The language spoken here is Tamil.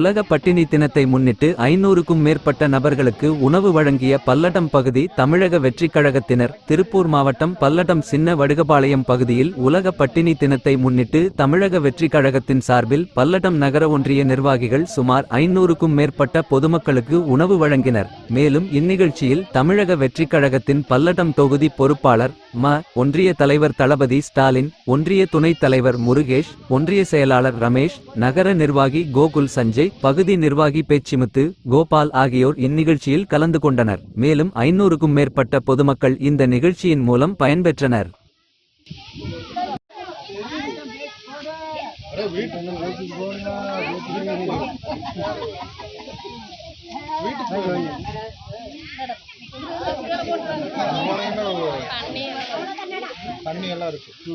உலக பட்டினி தினத்தை முன்னிட்டு 500க்கும் மேற்பட்ட நபர்களுக்கு உணவு வழங்கிய பல்லடம் பகுதி தமிழக வெற்றிக் கழகத்தினர். திருப்பூர் மாவட்டம் பல்லடம் சின்ன வடுகபாளையம் பகுதியில் உலக பட்டினி தினத்தை முன்னிட்டு தமிழக வெற்றிக் கழகத்தின் சார்பில் பல்லடம் நகர ஒன்றிய நிர்வாகிகள் சுமார் 500க்கும் மேற்பட்ட பொதுமக்களுக்கு உணவு வழங்கினர். மேலும் இந்நிகழ்ச்சியில் தமிழக வெற்றிக் கழகத்தின் பல்லடம் தொகுதி பொறுப்பாளர் ஒன்றிய தலைவர் தளபதி ஸ்டாலின், ஒன்றிய துணைத் தலைவர் முருகேஷ், ஒன்றிய செயலாளர் ரமேஷ், நகர நிர்வாகி கோகுல் சஞ்சய், பகுதி நிர்வாகி பேச்சிமுத்து, கோபால் ஆகியோர் இந்நிகழ்ச்சியில் கலந்து கொண்டனர். மேலும் 500க்கும் மேற்பட்ட பொதுமக்கள் இந்த நிகழ்ச்சியின் மூலம் பயன்பெற்றனர். தண்ணி எல்லாம் இருக்கு.